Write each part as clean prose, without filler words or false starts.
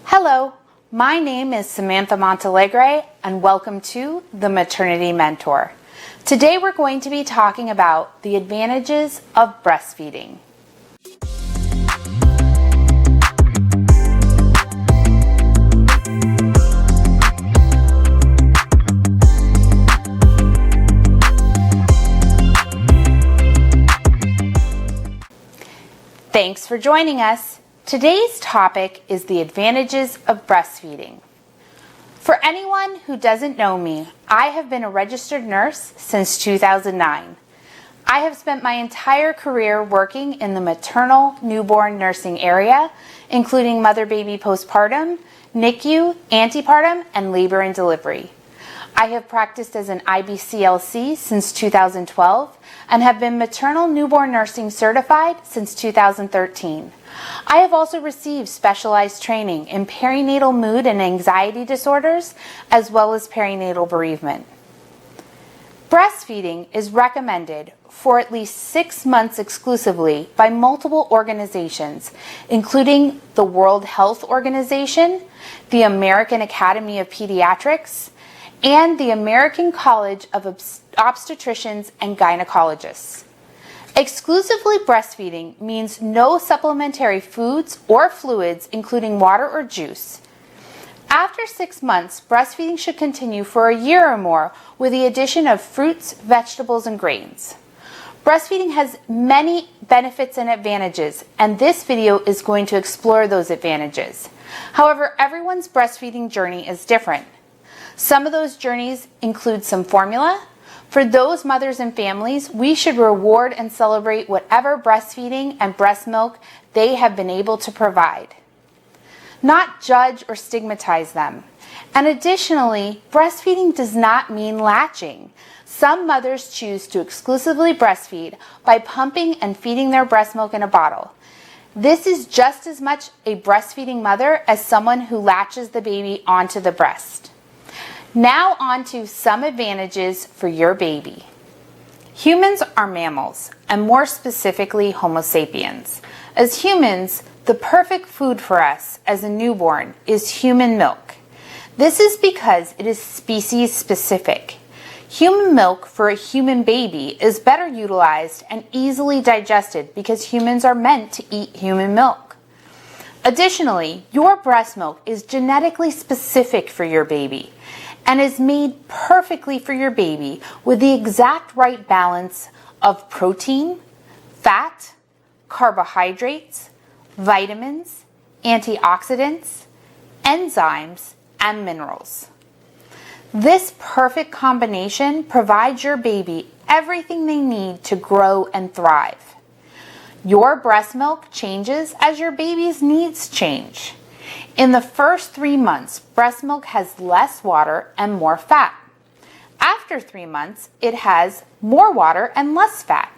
Hello, my name is Samantha Montalegre and welcome to the Maternity Mentor. Today we're going to be talking about the advantages of breastfeeding. Thanks for joining us. Today's topic is the advantages of breastfeeding. For anyone who doesn't know me, I have been a registered nurse since 2009. I have spent my entire career working in the maternal newborn nursing area, including mother-baby postpartum, NICU, antepartum, and labor and delivery. I have practiced as an IBCLC since 2012 and have been maternal newborn nursing certified since 2013. I have also received specialized training in perinatal mood and anxiety disorders, as well as perinatal bereavement. Breastfeeding is recommended for at least 6 months exclusively by multiple organizations, including the World Health Organization, the American Academy of Pediatrics, and the American College of Obstetricians and Gynecologists. Exclusively breastfeeding means no supplementary foods or fluids, including water or juice. After 6 months, breastfeeding should continue for a year or more with the addition of fruits, vegetables, and grains. Breastfeeding has many benefits and advantages, and this video is going to explore those advantages. However, everyone's breastfeeding journey is different. Some of those journeys include some formula. For those mothers and families, we should reward and celebrate whatever breastfeeding and breast milk they have been able to provide, not judge or stigmatize them. And additionally, breastfeeding does not mean latching. Some mothers choose to exclusively breastfeed by pumping and feeding their breast milk in a bottle. This is just as much a breastfeeding mother as someone who latches the baby onto the breast. Now on to some advantages for your baby. Humans are mammals, and more specifically Homo sapiens. As humans, the perfect food for us as a newborn is human milk. This is because it is species specific. Human milk for a human baby is better utilized and easily digested because humans are meant to eat human milk. Additionally, your breast milk is genetically specific for your baby and is made perfectly for your baby with the exact right balance of protein, fat, carbohydrates, vitamins, antioxidants, enzymes, and minerals. This perfect combination provides your baby everything they need to grow and thrive. Your breast milk changes as your baby's needs change. In the first 3 months, breast milk has less water and more fat. After 3 months, it has more water and less fat.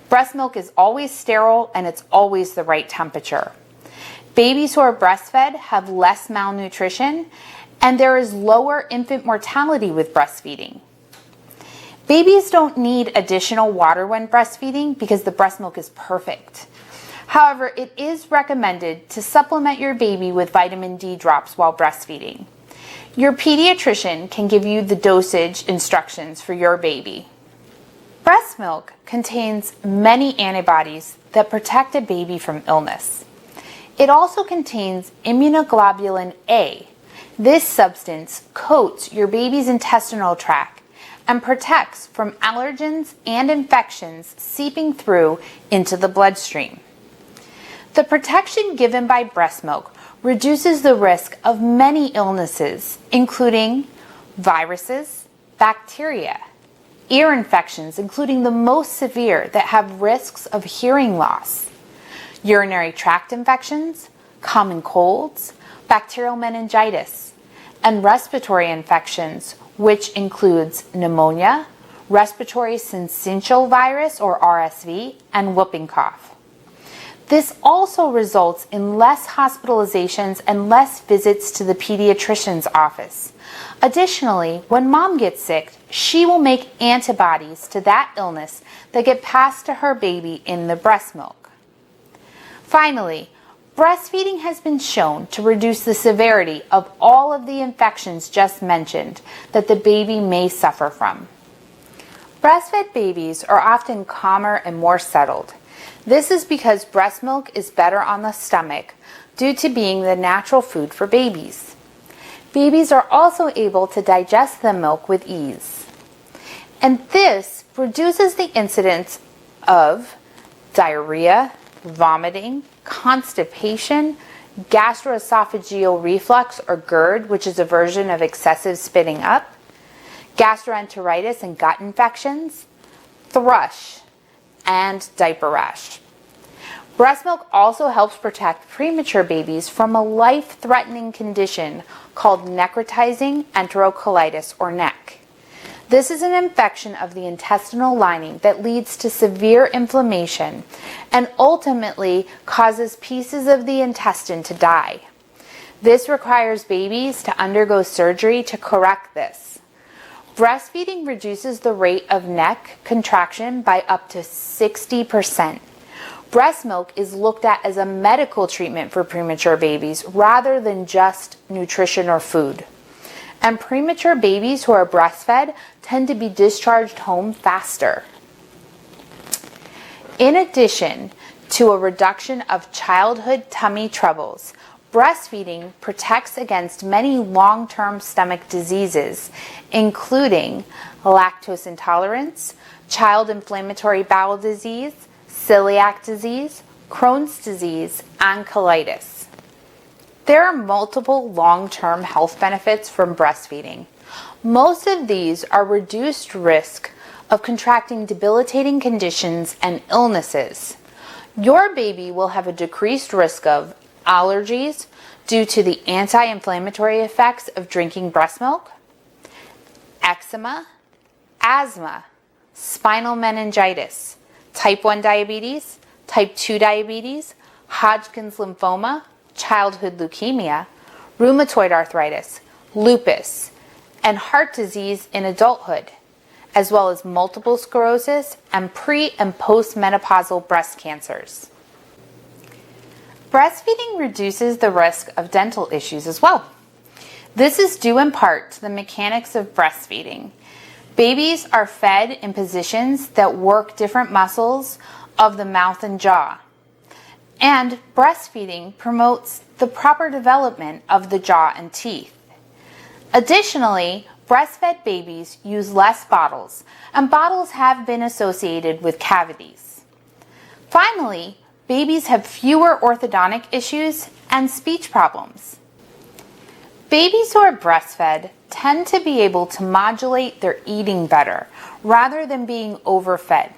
Breast milk is always sterile and it's always the right temperature. Babies who are breastfed have less malnutrition, and there is lower infant mortality with breastfeeding. Babies don't need additional water when breastfeeding because the breast milk is perfect. However, it is recommended to supplement your baby with vitamin D drops while breastfeeding. Your pediatrician can give you the dosage instructions for your baby. Breast milk contains many antibodies that protect a baby from illness. It also contains immunoglobulin A. This substance coats your baby's intestinal tract and protects from allergens and infections seeping through into the bloodstream. The protection given by breast milk reduces the risk of many illnesses, including viruses, bacteria, ear infections, including the most severe that have risks of hearing loss, urinary tract infections, common colds, bacterial meningitis, and respiratory infections, which includes pneumonia, respiratory syncytial virus or RSV, and whooping cough. This also results in less hospitalizations and less visits to the pediatrician's office. Additionally, when mom gets sick, she will make antibodies to that illness that get passed to her baby in the breast milk. Finally, Breastfeeding has been shown to reduce the severity of all of the infections just mentioned that the baby may suffer from. Breastfed babies are often calmer and more settled. This is because breast milk is better on the stomach due to being the natural food for babies. Babies are also able to digest the milk with ease. And this reduces the incidence of diarrhea, vomiting, constipation, gastroesophageal reflux or GERD, which is a version of excessive spitting up, gastroenteritis and gut infections, thrush, and diaper rash. Breast milk also helps protect premature babies from a life-threatening condition called necrotizing enterocolitis or NEC. This is an infection of the intestinal lining that leads to severe inflammation and ultimately causes pieces of the intestine to die. This requires babies to undergo surgery to correct this. Breastfeeding reduces the rate of neck contraction by up to 60%. Breast milk is looked at as a medical treatment for premature babies rather than just nutrition or food. And premature babies who are breastfed tend to be discharged home faster. In addition to a reduction of childhood tummy troubles, breastfeeding protects against many long-term stomach diseases, including lactose intolerance, child inflammatory bowel disease, celiac disease, Crohn's disease, and colitis. There are multiple long-term health benefits from breastfeeding. Most of these are reduced risk of contracting debilitating conditions and illnesses. Your baby will have a decreased risk of allergies due to the anti-inflammatory effects of drinking breast milk, eczema, asthma, spinal meningitis, type 1 diabetes, type 2 diabetes, Hodgkin's lymphoma, childhood leukemia, rheumatoid arthritis, lupus, and heart disease in adulthood, as well as multiple sclerosis and pre- and postmenopausal breast cancers. Breastfeeding reduces the risk of dental issues as well. This is due in part to the mechanics of breastfeeding. Babies are fed in positions that work different muscles of the mouth and jaw. And breastfeeding promotes the proper development of the jaw and teeth. Additionally, breastfed babies use less bottles, and bottles have been associated with cavities. Finally, babies have fewer orthodontic issues and speech problems. Babies who are breastfed tend to be able to modulate their eating better rather than being overfed.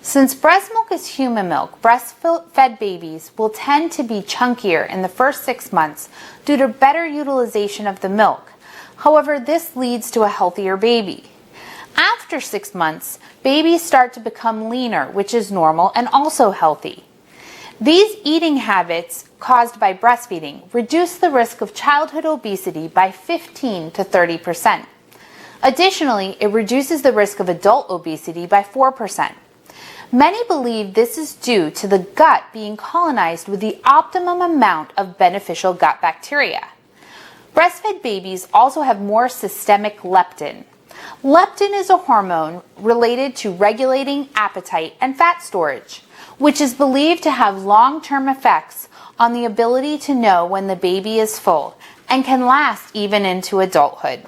Since breast milk is human milk, breastfed babies will tend to be chunkier in the first 6 months due to better utilization of the milk. However, this leads to a healthier baby. After 6 months, babies start to become leaner, which is normal and also healthy. These eating habits caused by breastfeeding reduce the risk of childhood obesity by 15 to 30%. Additionally, it reduces the risk of adult obesity by 4%. Many believe this is due to the gut being colonized with the optimum amount of beneficial gut bacteria. Breastfed babies also have more systemic leptin. Leptin is a hormone related to regulating appetite and fat storage, which is believed to have long-term effects on the ability to know when the baby is full and can last even into adulthood.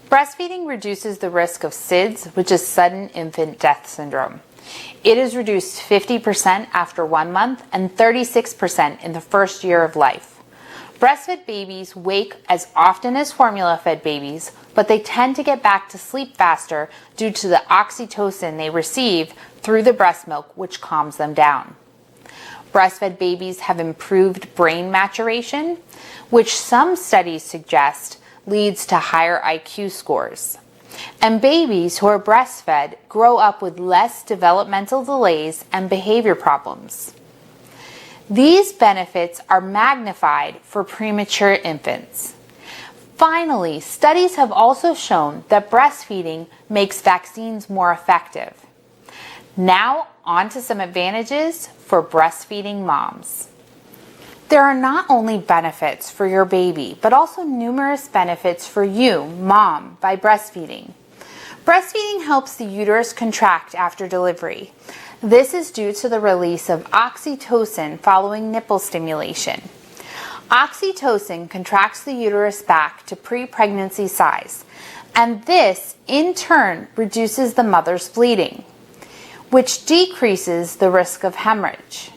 Breastfeeding reduces the risk of SIDS, which is sudden infant death syndrome. It is reduced 50% after 1 month and 36% in the first year of life. Breastfed babies wake as often as formula-fed babies, but they tend to get back to sleep faster due to the oxytocin they receive through the breast milk, which calms them down. Breastfed babies have improved brain maturation, which some studies suggest leads to higher IQ scores. And babies who are breastfed grow up with less developmental delays and behavior problems. These benefits are magnified for premature infants. Finally, studies have also shown that breastfeeding makes vaccines more effective. Now, on to some advantages for breastfeeding moms. There are not only benefits for your baby, but also numerous benefits for you, mom, by breastfeeding. Breastfeeding helps the uterus contract after delivery. This is due to the release of oxytocin following nipple stimulation. Oxytocin contracts the uterus back to pre-pregnancy size, and this, in turn, reduces the mother's bleeding, which decreases the risk of hemorrhage.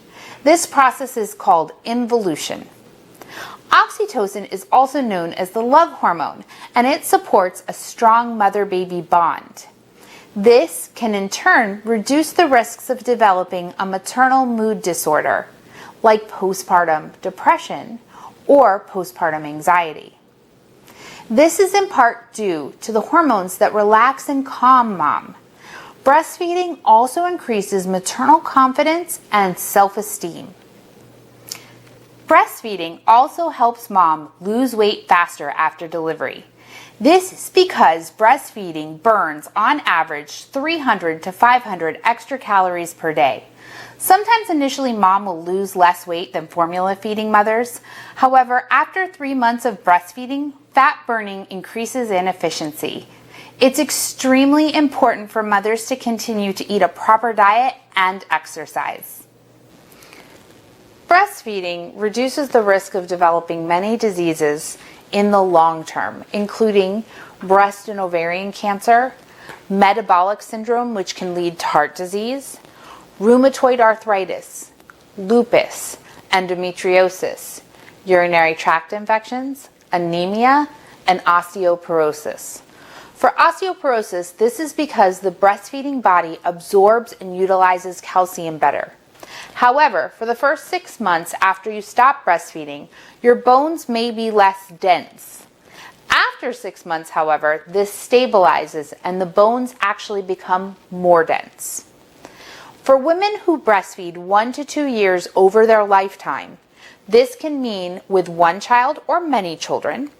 This process is called involution. Oxytocin is also known as the love hormone, and it supports a strong mother-baby bond. This can in turn reduce the risks of developing a maternal mood disorder, like postpartum depression or postpartum anxiety. This is in part due to the hormones that relax and calm mom. Breastfeeding also increases maternal confidence and self-esteem. Breastfeeding also helps mom lose weight faster after delivery. This is because breastfeeding burns on average 300 to 500 extra calories per day. Sometimes initially mom will lose less weight than formula feeding mothers. However, after 3 months of breastfeeding, fat burning increases in efficiency. It's extremely important for mothers to continue to eat a proper diet and exercise. Breastfeeding reduces the risk of developing many diseases in the long term, including breast and ovarian cancer, metabolic syndrome, which can lead to heart disease, rheumatoid arthritis, lupus, endometriosis, urinary tract infections, anemia, and osteoporosis. For osteoporosis, this is because the breastfeeding body absorbs and utilizes calcium better. However, for the first 6 months after you stop breastfeeding, your bones may be less dense. After 6 months, however, this stabilizes and the bones actually become more dense. For women who breastfeed 1 to 2 years over their lifetime, this can mean with one child or many children,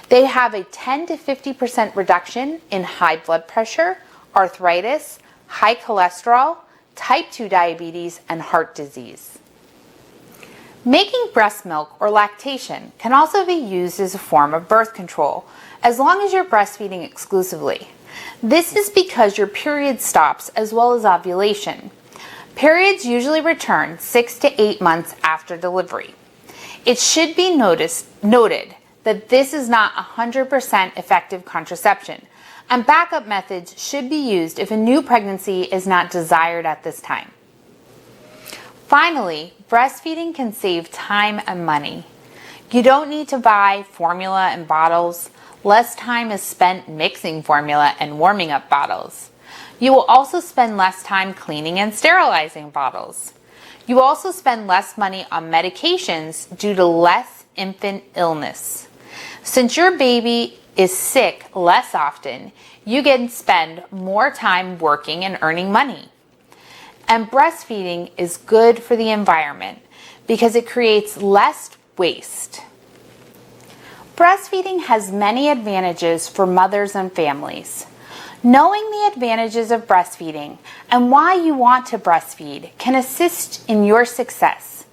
they have a 10 to 50% reduction in high blood pressure, arthritis, high cholesterol, type 2 diabetes, and heart disease. Making breast milk or lactation can also be used as a form of birth control, as long as you're breastfeeding exclusively. This is because your period stops as well as ovulation. Periods usually return 6 to 8 months after delivery. It should be noted that this is not 100% effective contraception, and backup methods should be used if a new pregnancy is not desired at this time. Finally, breastfeeding can save time and money. You don't need to buy formula and bottles. Less time is spent mixing formula and warming up bottles. You will also spend less time cleaning and sterilizing bottles. You also spend less money on medications due to less infant illness. Since your baby is sick less often, you can spend more time working and earning money. And breastfeeding is good for the environment because it creates less waste. Breastfeeding has many advantages for mothers and families. Knowing the advantages of breastfeeding and why you want to breastfeed can assist in your success.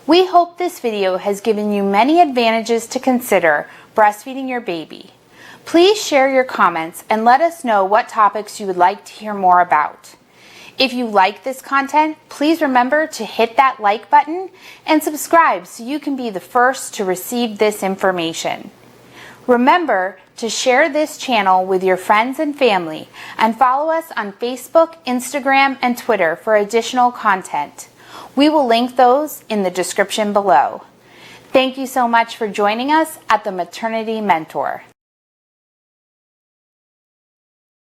We hope this video has given you many advantages to consider breastfeeding your baby. Please share your comments and let us know what topics you would like to hear more about. If you like this content, please remember to hit that like button and subscribe so you can be the first to receive this information. Remember to share this channel with your friends and family and follow us on Facebook, Instagram, and Twitter for additional content. We will link those in the description below. Thank you so much for joining us at the Maternity Mentor.